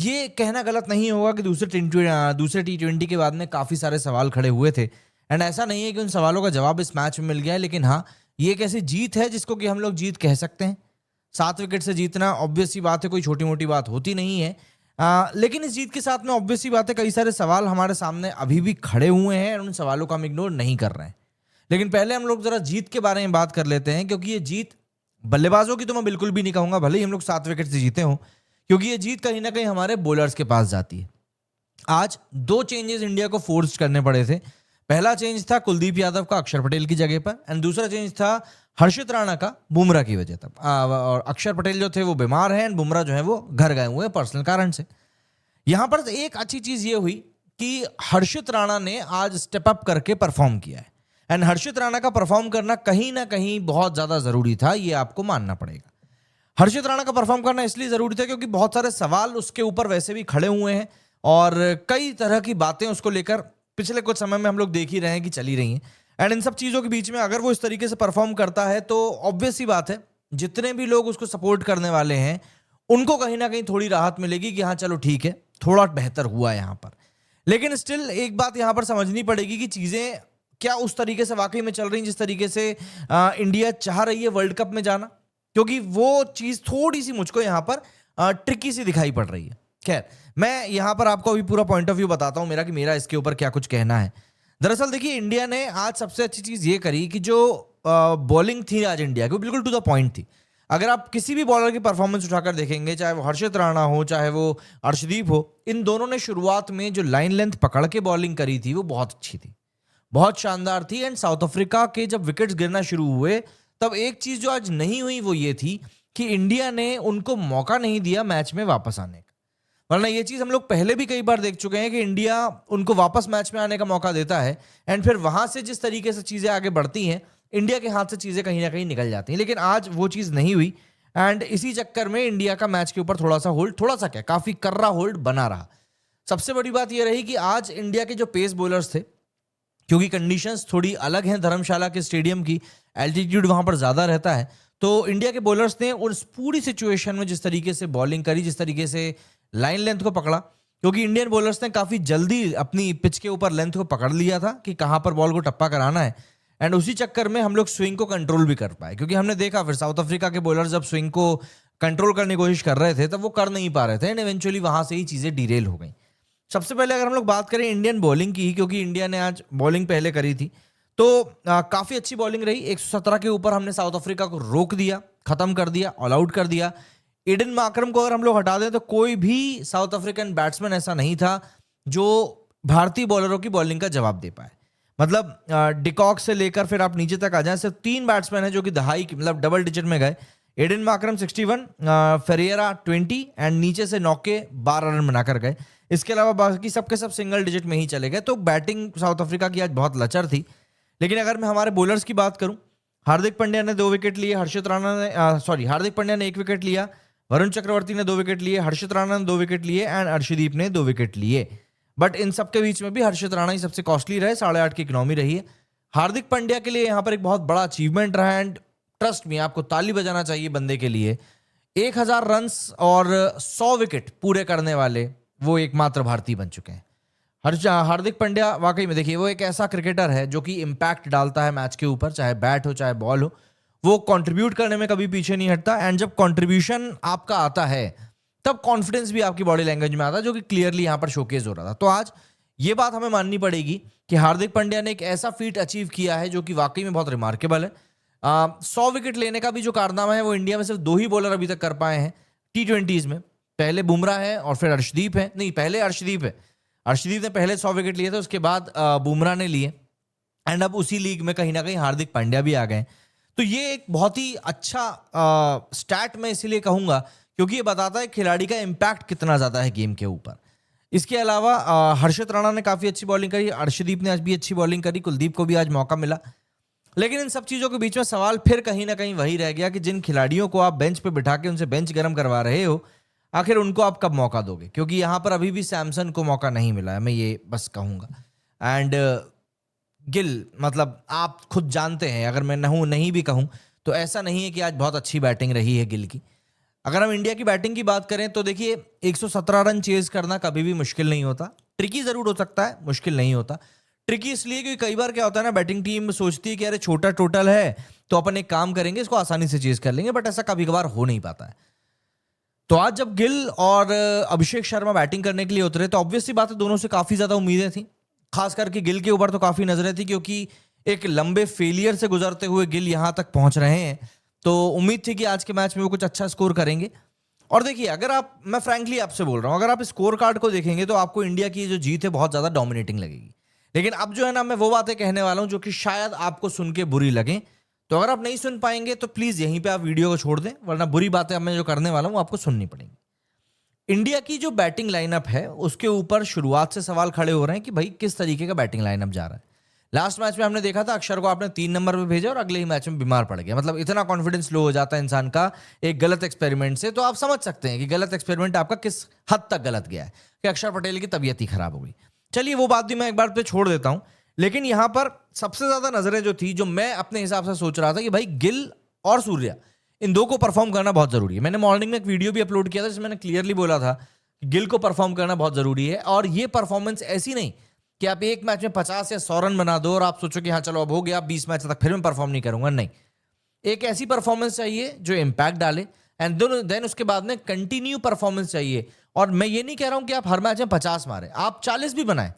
ये कहना गलत नहीं होगा कि दूसरे T20 के बाद में काफ़ी सारे सवाल खड़े हुए थे। एंड ऐसा नहीं है कि उन सवालों का जवाब इस मैच में मिल गया है, लेकिन हाँ, ये एक ऐसी जीत है जिसको कि हम लोग जीत कह सकते हैं। 7 विकेट से जीतना ऑब्वियस सी बात है, कोई छोटी मोटी बात होती नहीं है। लेकिन इस जीत के साथ में ऑब्वियस सी बात है, कई सारे सवाल हमारे सामने अभी भी खड़े हुए हैं और उन सवालों को हम इग्नोर नहीं कर रहे हैं। लेकिन पहले हम लोग जरा जीत के बारे में बात कर लेते हैं, क्योंकि ये जीत बल्लेबाजों की तो मैं बिल्कुल भी नहीं कहूंगा, भले ही हम लोग 7 विकेट से जीते हों, क्योंकि ये जीत कहीं ना कहीं हमारे बॉलर्स के पास जाती है। आज 2 चेंजेस इंडिया को फोर्स करने पड़े थे। पहला चेंज था कुलदीप यादव का अक्षर पटेल की जगह पर, एंड दूसरा चेंज था हर्षित राणा का बुमराह की वजह तक। और अक्षर पटेल जो थे वो बीमार हैं, एंड बुमराह जो है वो घर गए हुए हैं पर्सनल कारण से। यहां पर एक अच्छी चीज ये हुई कि हर्षित राणा ने आज स्टेप अप करके परफॉर्म किया है, एंड हर्षित राणा का परफॉर्म करना कहीं ना कहीं बहुत ज्यादा जरूरी था, ये आपको मानना पड़ेगा। हर्षित राणा का परफॉर्म करना इसलिए जरूरी था क्योंकि बहुत सारे सवाल उसके ऊपर वैसे भी खड़े हुए हैं, और कई तरह की बातें उसको लेकर पिछले कुछ समय में हम लोग देख ही रहे हैं कि चली रही हैं। एंड इन सब चीजों के बीच में अगर वो इस तरीके से परफॉर्म करता है तो ऑब्वियस ही बात है, जितने भी लोग उसको सपोर्ट करने वाले हैं उनको कहीं ना कहीं थोड़ी राहत मिलेगी कि हाँ चलो ठीक है, थोड़ा बेहतर हुआ यहां पर। लेकिन स्टिल एक बात यहां पर समझनी पड़ेगी कि चीजें क्या उस तरीके से वाकई में चल रही हैं जिस तरीके से इंडिया चाह रही है वर्ल्ड कप में जाना, क्योंकि वो चीज थोड़ी सी मुझको यहां पर ट्रिकी सी दिखाई पड़ रही है। खैर, मैं यहां पर आपको अभी पूरा पॉइंट ऑफ व्यू बताता हूं मेरा कि मेरा इसके ऊपर क्या कुछ कहना है। दरअसल देखिए, इंडिया ने आज सबसे अच्छी चीज ये करी कि जो बॉलिंग थी आज इंडिया की, वो बिल्कुल टू द पॉइंट थी। अगर आप किसी भी बॉलर की परफॉर्मेंस उठाकर देखेंगे, चाहे वो हर्षित राणा हो चाहे वो अर्शदीप हो, इन दोनों ने शुरुआत में जो लाइन लेंथ पकड़ के बॉलिंग करी थी वो बहुत अच्छी थी, बहुत शानदार थी। एंड साउथ अफ्रीका के जब विकेट्स गिरना शुरू हुए, तब एक चीज जो आज नहीं हुई वो ये थी कि इंडिया ने उनको मौका नहीं दिया मैच में वापस आने का। वरना ये चीज हम लोग पहले भी कई बार देख चुके हैं कि इंडिया उनको वापस मैच में आने का मौका देता है, एंड फिर वहां से जिस तरीके से चीजें आगे बढ़ती हैं, इंडिया के हाथ से चीजें कहीं ना कहीं निकल जाती हैं। लेकिन आज वो चीज नहीं हुई, एंड इसी चक्कर में इंडिया का मैच के ऊपर थोड़ा सा होल्ड, थोड़ा सा क्या, काफी कर्रा होल्ड बना रहा। सबसे बड़ी बात यह रही कि आज इंडिया के जो पेस बॉलर्स थे, क्योंकि कंडीशंस थोड़ी अलग हैं धर्मशाला के स्टेडियम की, एल्टीट्यूड वहां पर ज्यादा रहता है, तो इंडिया के बॉलर्स ने उस पूरी सिचुएशन में जिस तरीके से बॉलिंग करी, जिस तरीके से लाइन लेंथ को पकड़ा, क्योंकि इंडियन बॉलर्स ने काफी जल्दी अपनी पिच के ऊपर लेंथ को पकड़ लिया था कि कहां पर बॉल को टप्पा कराना है, एंड उसी चक्कर में हम लोग स्विंग को कंट्रोल भी कर पाए। क्योंकि हमने देखा फिर साउथ अफ्रीका के बॉलर्स जब स्विंग को कंट्रोल करने की कोशिश कर रहे थे तब वो कर नहीं पा रहे थे, एंड इवेंचुअली वहां से ही चीजें डिरेल हो गई। सबसे पहले अगर हम लोग बात करें इंडियन बॉलिंग की, क्योंकि इंडिया ने आज बॉलिंग पहले करी थी, तो काफी अच्छी बॉलिंग रही। 117 के ऊपर हमने साउथ अफ्रीका को रोक दिया, खत्म कर दिया, ऑल आउट कर दिया। एडन मार्करम को अगर हम लोग हटा दें तो कोई भी साउथ अफ्रीकन बैट्समैन ऐसा नहीं था जो भारतीय बॉलरों की बॉलिंग का जवाब दे पाए। मतलब डिकॉक से लेकर फिर आप नीचे तक आ जाए, सिर्फ 3 बैट्समैन हैं जो कि दहाई मतलब डबल डिजिट में गए। एडन मार्करम 61, फेरेरा 20, एंड नीचे से नौके 12 रन बनाकर गए। इसके अलावा बाकी सबके सब सिंगल डिजिट में ही चले गए। तो बैटिंग साउथ अफ्रीका की आज बहुत लचर थी। लेकिन अगर मैं हमारे बॉलर्स की बात करूं, हार्दिक पांड्या ने 2 विकेट लिए, हार्दिक पांड्या ने 1 विकेट लिया, वरुण चक्रवर्ती ने 2 विकेट लिए, हर्षित राणा ने 2 विकेट लिए, एंड अर्शदीप ने 2 विकेट लिए। बट इन सबके बीच में भी हर्षित राणा ही सबसे कॉस्टली रहे, 8.5 की इकोनॉमी रही है। हार्दिक पांड्या के लिए यहाँ पर एक बहुत बड़ा अचीवमेंट रहा, एंड ट्रस्ट में आपको ताली बजाना चाहिए बंदे के लिए। 1000 रन और 100 विकेट पूरे करने वाले वो एकमात्र भारतीय बन चुके हैं। हार्दिक पांड्या वाकई में देखिए, वो एक ऐसा क्रिकेटर है जो कि इम्पैक्ट डालता है मैच के ऊपर, चाहे बैट हो चाहे बॉल हो, वो कंट्रीब्यूट करने में कभी पीछे नहीं हटता। एंड जब कंट्रीब्यूशन आपका आता है तब कॉन्फिडेंस भी आपकी बॉडी लैंग्वेज में आता है, जो कि क्लियरली यहां पर शोकेस हो रहा था। तो आज ये बात हमें माननी पड़ेगी कि हार्दिक पांड्या ने एक ऐसा फीट अचीव किया है जो कि वाकई में बहुत रिमार्केबल है। 100 विकेट लेने का भी जो कारनामा है वो इंडिया में सिर्फ 2 ही बॉलर अभी तक कर पाए हैं T20s में। पहले बुमराह है और फिर अर्शदीप है, नहीं पहले अर्शदीप है। अर्शदीप ने पहले 100 विकेट लिए थे, उसके बाद बुमराह ने लिए, एंड अब उसी लीग में कहीं ना कहीं हार्दिक पांड्या भी आ गए। तो ये एक बहुत ही अच्छा स्टैट मैं इसीलिए कहूंगा क्योंकि ये बताता है खिलाड़ी का इंपैक्ट कितना ज्यादा है गेम के ऊपर। इसके अलावा हर्षित राणा ने काफी अच्छी बॉलिंग करी, अर्शदीप ने आज भी अच्छी बॉलिंग करी, कुलदीप को भी आज मौका मिला। लेकिन इन सब चीजों के बीच में सवाल फिर कहीं ना कहीं वही रह गया कि जिन खिलाड़ियों को आप बेंच पे बिठा के उनसे बेंच गर्म करवा रहे हो, आखिर उनको आप कब मौका दोगे? क्योंकि यहां पर अभी भी सैमसन को मौका नहीं मिला है, मैं ये बस कहूंगा। एंड गिल, मतलब आप खुद जानते हैं, अगर मैं नहीं भी कहूं तो ऐसा नहीं है कि आज बहुत अच्छी बैटिंग रही है गिल की। अगर हम इंडिया की बैटिंग की बात करें तो देखिए 117 रन चेज करना कभी भी मुश्किल नहीं होता। ट्रिकी जरूर हो सकता है, मुश्किल नहीं होता। ट्रिकी इसलिए क्योंकि कई बार क्या होता है ना, बैटिंग टीम सोचती है कि अरे छोटा टोटल है तो अपन एक काम करेंगे, इसको आसानी से चेज कर लेंगे, बट ऐसा कभी कभार हो नहीं पाता है। तो आज जब गिल और अभिषेक शर्मा बैटिंग करने के लिए उतरे तो ऑब्वियसली बात है दोनों से काफी ज्यादा उम्मीदें थी। खास करके गिल के ऊपर तो काफी नजरें थी, क्योंकि एक लंबे फेलियर से गुजरते हुए गिल यहां तक पहुंच रहे हैं, तो उम्मीद थी कि आज के मैच में वो कुछ अच्छा स्कोर करेंगे। और देखिए, अगर आप, मैं फ्रैंकली आपसे बोल रहा हूं, अगर आप स्कोर कार्ड को देखेंगे तो आपको इंडिया की जो जीत है बहुत ज्यादा डोमिनेटिंग लगेगी। लेकिन अब जो है ना, मैं वो बातें कहने वाला हूं जो कि शायद आपको सुन के बुरी लगे, तो अगर आप नहीं सुन पाएंगे तो प्लीज यहीं पे आप वीडियो को छोड़ दें, वरना बुरी बातें अब मैं जो करने वाला हूं आपको सुननी पड़ेंगी। इंडिया की जो बैटिंग लाइनअप है उसके ऊपर शुरुआत से सवाल खड़े हो रहे हैं कि भाई किस तरीके का बैटिंग लाइनअप जा रहा है। लास्ट मैच में हमने देखा था अक्षर को आपने 3 नंबर पे भेजा और अगले ही मैच में बीमार पड़ गया। मतलब इतना कॉन्फिडेंस लो हो जाता है इंसान का एक गलत एक्सपेरिमेंट से, तो आप समझ सकते हैं कि गलत एक्सपेरिमेंट आपका किस हद तक गलत गया है कि अक्षर पटेल की तबीयत ही खराब हो गई। चलिए वो बात भी मैं एक बार पे छोड़ देता हूं, लेकिन यहां पर सबसे ज्यादा नजरें जो थी, जो मैं अपने हिसाब से सोच रहा था कि भाई गिल और सूर्या, इन दो को परफॉर्म करना बहुत जरूरी है। मैंने मॉर्निंग में एक वीडियो भी अपलोड किया था जिसमें मैंने क्लियरली बोला था कि गिल को परफॉर्म करना बहुत जरूरी है। और ये परफॉर्मेंस ऐसी नहीं कि आप एक मैच में 50 या 100 रन बना दो और आप सोचो कि हाँ चलो अब हो गया, 20 मैच तक फिर मैं परफॉर्म नहीं करूंगा। नहीं, एक ऐसी परफॉर्मेंस चाहिए जो इम्पैक्ट डाले, एंड देन उसके बाद में कंटिन्यू परफॉर्मेंस चाहिए। और मैं ये नहीं कह रहा हूं कि आप हर मैच में 50 मारे, आप 40 भी बनाए,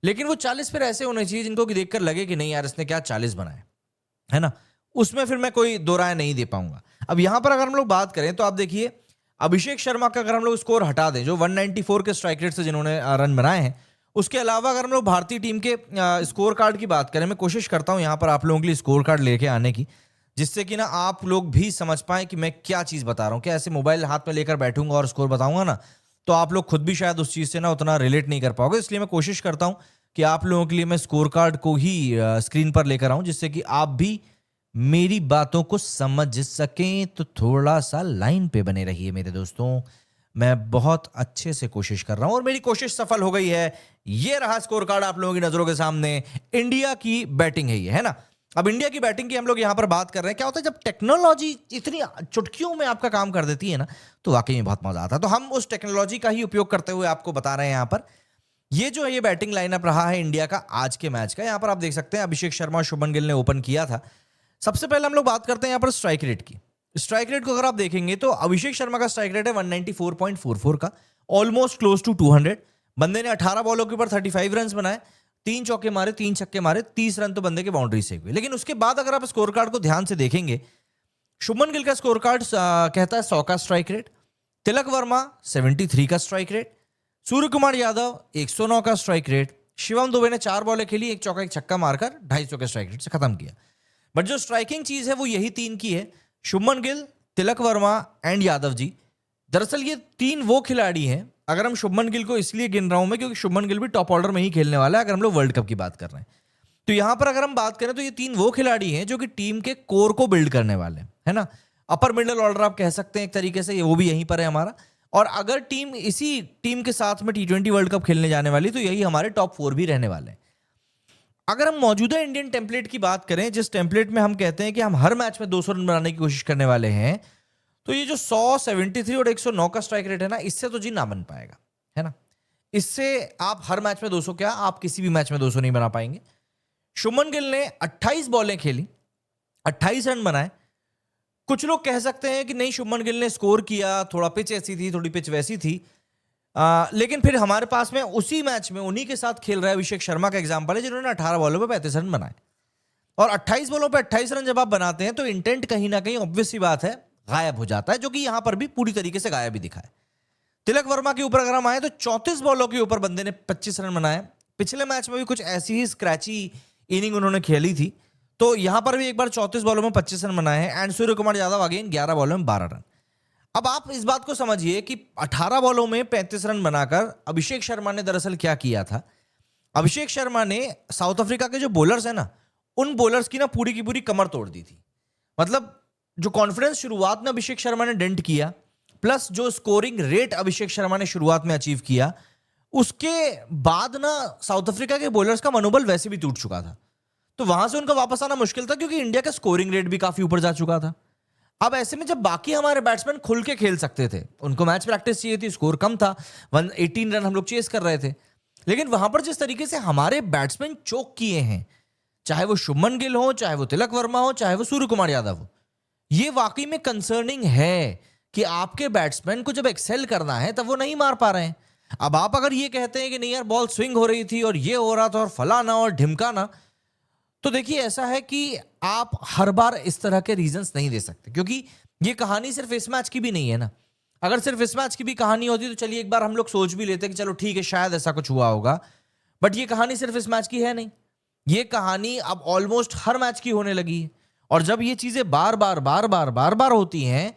लेकिन वो 40 फिर ऐसे होने चाहिए जिनको कि देखकर लगे कि नहीं यार इसने क्या 40 बनाए, है ना। उसमें फिर मैं कोई दो राय नहीं दे पाऊंगा। अब यहां पर अगर हम लोग बात करें तो आप देखिए, अभिषेक शर्मा का अगर हम लोग स्कोर हटा दें जो 194 के स्ट्राइक रेट से जिन्होंने रन बनाए हैं, उसके अलावा अगर हम लोग भारतीय टीम के स्कोर कार्ड की बात करें, मैं कोशिश करता हूं यहां पर आप लोगों के लिए स्कोर कार्ड लेके आने की, जिससे कि ना आप लोग भी समझ पाएं कि मैं क्या चीज बता रहा हूं। क्या ऐसे मोबाइल हाथ में लेकर बैठूंगा और स्कोर बताऊंगा ना, तो आप लोग खुद भी शायद उस चीज से ना उतना रिलेट नहीं कर पाओगे। इसलिए मैं कोशिश करता हूं कि आप लोगों के लिए मैं स्कोर कार्ड को ही स्क्रीन पर लेकर आऊं, जिससे कि आप भी मेरी बातों को समझ सकें। तो थोड़ा सा लाइन पे बने रहिए मेरे दोस्तों, मैं बहुत अच्छे से कोशिश कर रहा हूं और मेरी कोशिश सफल हो गई है। ये रहा स्कोर कार्ड आप लोगों की नजरों के सामने। इंडिया की बैटिंग है ये, है ना। अब इंडिया की बैटिंग की हम लोग यहां पर बात कर रहे हैं। क्या होता है जब टेक्नोलॉजी इतनी चुटकियों में आपका काम कर देती है ना, तो वाकई में बहुत मजा आता है। तो हम उस टेक्नोलॉजी का ही उपयोग करते हुए आपको बता रहे हैं यहां पर। ये जो है ये बैटिंग लाइनअप रहा है इंडिया का आज के मैच का। यहां पर आप देख सकते हैं अभिषेक शर्मा और शुभमन गिल ने ओपन किया था। सबसे पहले हम लोग बात करते हैं यहां पर स्ट्राइक रेट की। स्ट्राइक रेट को अगर आप देखेंगे तो अभिषेक शर्मा का स्ट्राइक रेट है 194.44 का, ऑलमोस्ट क्लोज टू 200। बंदे ने 18 बॉलों के ऊपर 35 रन बनाए, 3 चौके मारे, 3 छक्के मारे, 30 रन तो बंदे के बाउंड्री से हुए। लेकिन उसके बाद अगर आप स्कोर कार्ड को ध्यान से देखेंगे, शुभमन गिल का स्कोर कार्ड कहता है 100 का स्ट्राइक रेट, तिलक वर्मा 73 का स्ट्राइक रेट, सूर्य कुमार यादव 109 का स्ट्राइक रेट, शिवम दुबे ने 4 बॉलें खेली, 1 चौका 1 छक्का मारकर 250 के स्ट्राइक रेट से खत्म किया। बट जो स्ट्राइकिंग चीज है वो यही 3 की है, शुभमन गिल, तिलक वर्मा एंड यादव जी। दरअसल ये 3 वो खिलाड़ी हैं, अगर हम शुभमन गिल को इसलिए गिन रहा हूं मैं क्योंकि शुभमन गिल भी टॉप ऑर्डर में ही खेलने वाला है अगर हम लोग वर्ल्ड कप की बात कर रहे हैं। तो यहां पर अगर हम बात करें तो ये 3 वो खिलाड़ी हैं जो कि टीम के कोर को बिल्ड करने वाले हैं, है ना। अपर मिडिल ऑर्डर आप कह सकते हैं एक तरीके से, वो भी यहीं पर है हमारा। और अगर टीम इसी टीम के साथ में T20 वर्ल्ड कप खेलने जाने वाली, तो यही हमारे टॉप 4 भी रहने वाले हैं। अगर हम मौजूदा इंडियन टेम्पलेट की बात करें, जिस टेम्पलेट में हम कहते हैं कि हम हर मैच में 200 रन बनाने की कोशिश करने वाले हैं, तो ये जो 100, 73 और 109 का स्ट्राइक रेट है ना, इससे तो जी ना बन पाएगा, है ना। इससे आप हर मैच में 200 क्या, आप किसी भी मैच में 200 नहीं बना पाएंगे। शुभमन गिल ने 28 बॉलें खेली, 28 रन बनाए। कुछ लोग कह सकते हैं कि नहीं शुभमन गिल ने स्कोर किया, थोड़ा पिच ऐसी थी, थोड़ी पिच वैसी थी। लेकिन फिर हमारे पास में उसी मैच में उन्हीं के साथ खेल रहा है अभिषेक शर्मा का एग्जांपल है, जिन्होंने 18 बॉलों पे 35 रन बनाए। और 28 बॉलों पे 28 रन जब आप बनाते हैं तो इंटेंट कहीं ना कहीं ऑब्वियस सी बात है गायब हो जाता है, जो कि यहां पर भी पूरी तरीके से गायब ही दिखा है। तिलक वर्मा के ऊपर अगर हम आए तो 34 बॉलों के ऊपर बंदे ने 25 रन बनाए। पिछले मैच में भी कुछ ऐसी ही स्क्रैची इनिंग उन्होंने खेली थी, तो यहां पर भी एक बार 34 बॉलों में 25 रन बनाए हैं। एंड सूर्य कुमार यादव अगेन 11 बॉलों में 12 रन। अब आप इस बात को समझिए कि 18 बॉलों में 35 रन बनाकर अभिषेक शर्मा ने दरअसल क्या किया था। अभिषेक शर्मा ने साउथ अफ्रीका के जो बॉलर्स हैं ना, उन बॉलर्स की ना पूरी की पूरी कमर तोड़ दी थी। मतलब जो कॉन्फिडेंस शुरुआत में अभिषेक शर्मा ने डेंट किया, प्लस जो स्कोरिंग रेट अभिषेक शर्मा ने शुरुआत में अचीव किया, उसके बाद ना साउथ अफ्रीका के बॉलर्स का मनोबल वैसे भी टूट चुका था। तो वहां से उनका वापस आना मुश्किल था, क्योंकि इंडिया का स्कोरिंग रेट भी काफी ऊपर जा चुका था। अब ऐसे में जब बाकी हमारे बैट्समैन खुल के खेल सकते थे, उनको मैच प्रैक्टिस चाहिए थी, स्कोर कम था, 118 रन हम लोग चेस कर रहे थे, लेकिन वहां पर जिस तरीके से हमारे बैट्समैन चोक किए हैं, चाहे वो शुभमन गिल हो, चाहे वो तिलक वर्मा हो, चाहे वो सूर्य कुमार यादव हो, ये वाकई में कंसर्निंग है कि आपके बैट्समैन को जब एक्सेल करना है तब वो नहीं मार पा रहे हैं। अब आप अगर ये कहते हैं कि नहीं यार बॉल स्विंग हो रही थी और ये हो रहा था और फलाना और ढिमकाना, तो देखिए ऐसा है कि आप हर बार इस तरह के रीजंस नहीं दे सकते, क्योंकि ये कहानी सिर्फ इस मैच की भी नहीं है ना। अगर सिर्फ इस मैच की भी कहानी होती तो चलिए एक बार हम लोग सोच भी लेते कि चलो ठीक है शायद ऐसा कुछ हुआ होगा, बट ये कहानी सिर्फ इस मैच की है नहीं, ये कहानी अब ऑलमोस्ट हर मैच की होने लगी है। और जब ये चीजें बार बार बार बार बार बार होती हैं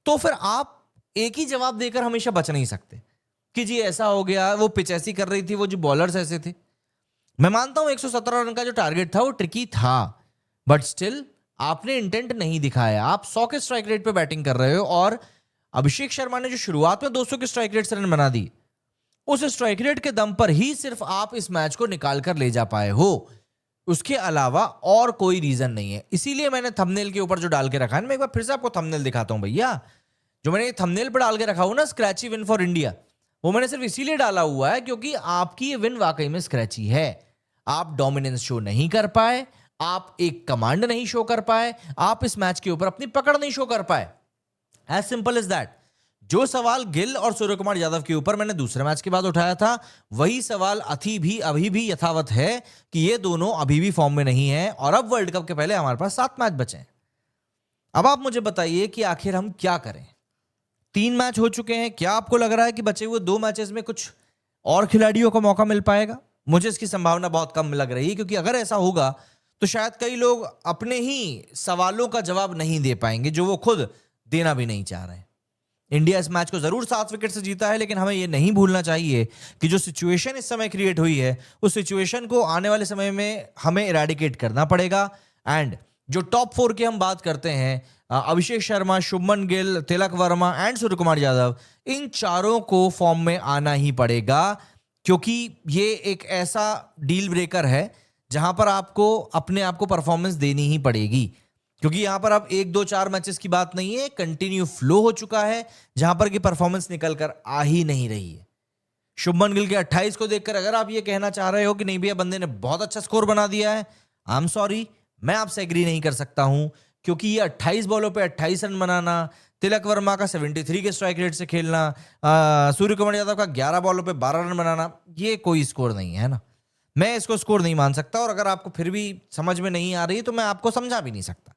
तो फिर आप एक ही जवाब देकर हमेशा बच नहीं सकते कि जी ऐसा हो गया, वो पिच ऐसी कर रही थी, वो जो बॉलर्स ऐसे थे। मैं मानता हूं 117 रन का जो टारगेट था वो ट्रिकी था, बट स्टिल आपने इंटेंट नहीं दिखाया। आप 100 के स्ट्राइक रेट पे बैटिंग कर रहे हो और अभिषेक शर्मा ने जो शुरुआत में 200 के स्ट्राइक रेट से रन बना दी, उस स्ट्राइक रेट के दम पर ही सिर्फ आप इस मैच को निकाल कर ले जा पाए हो, उसके अलावा और कोई रीजन नहीं है। इसीलिए मैंने थंबनेल के ऊपर जो डाल के रखा है, मैं एक बार फिर से आपको थंबनेल दिखाता हूं भैया। जो मैंने थंबनेल पर डाल के रखा हुआ ना, स्क्रैची विन फॉर इंडिया, वो मैंने सिर्फ इसीलिए डाला हुआ है क्योंकि आपकी ये विन वाकई में स्क्रैची है। आप डोमिनेंस शो नहीं कर पाए, आप एक कमांड नहीं शो कर पाए, आप इस मैच के ऊपर अपनी पकड़ नहीं शो कर पाए। As simple as that. जो सवाल गिल और सूर्य कुमार यादव के ऊपर मैंने दूसरे मैच के बाद उठाया था, वही सवाल अभी भी यथावत है कि ये दोनों अभी भी फॉर्म में नहीं है और अब वर्ल्ड कप के पहले हमारे पास 7 मैच बचे हैं। अब आप मुझे बताइए कि आखिर हम क्या करें। 3 मैच हो चुके हैं, क्या आपको लग रहा है कि बचे हुए 2 मैचेस में कुछ और खिलाड़ियों को मौका मिल पाएगा? मुझे इसकी संभावना बहुत कम लग रही है, क्योंकि अगर ऐसा होगा तो शायद कई लोग अपने ही सवालों का जवाब नहीं दे पाएंगे जो वो खुद देना भी नहीं चाह रहे हैं। इंडिया इस मैच को जरूर 7 विकेट से जीता है, लेकिन हमें यह नहीं भूलना चाहिए कि जो सिचुएशन इस समय क्रिएट हुई है, उस सिचुएशन को आने वाले समय में हमें इरेडिकेट करना पड़ेगा। एंड जो टॉप 4 की हम बात करते हैं, अभिषेक शर्मा, शुभमन गिल, तिलक वर्मा एंड सूर्य कुमार यादव, इन चारों को फॉर्म में आना ही पड़ेगा, क्योंकि ये एक ऐसा डील ब्रेकर है जहां पर आपको अपने आप को परफॉर्मेंस देनी ही पड़ेगी। क्योंकि यहां पर अब 1 2 4 मैचेस की बात नहीं है, कंटिन्यू फ्लो हो चुका है जहां पर की परफॉर्मेंस निकल कर आ ही नहीं रही है। शुभमन गिल के 28 को देखकर अगर आप ये कहना चाह रहे हो कि नहीं भैया बंदे ने बहुत अच्छा स्कोर बना दिया है, आई एम सॉरी, मैं आपसे एग्री नहीं कर सकता हूं, क्योंकि ये 28 बॉलों पे 28 रन बनाना, तिलक वर्मा का 73 के स्ट्राइक रेट से खेलना, सूर्य कुमार यादव का 11 बॉलों पे 12 रन बनाना, ये कोई स्कोर नहीं है ना। मैं इसको स्कोर नहीं मान सकता, और अगर आपको फिर भी समझ में नहीं आ रही तो मैं आपको समझा भी नहीं सकता।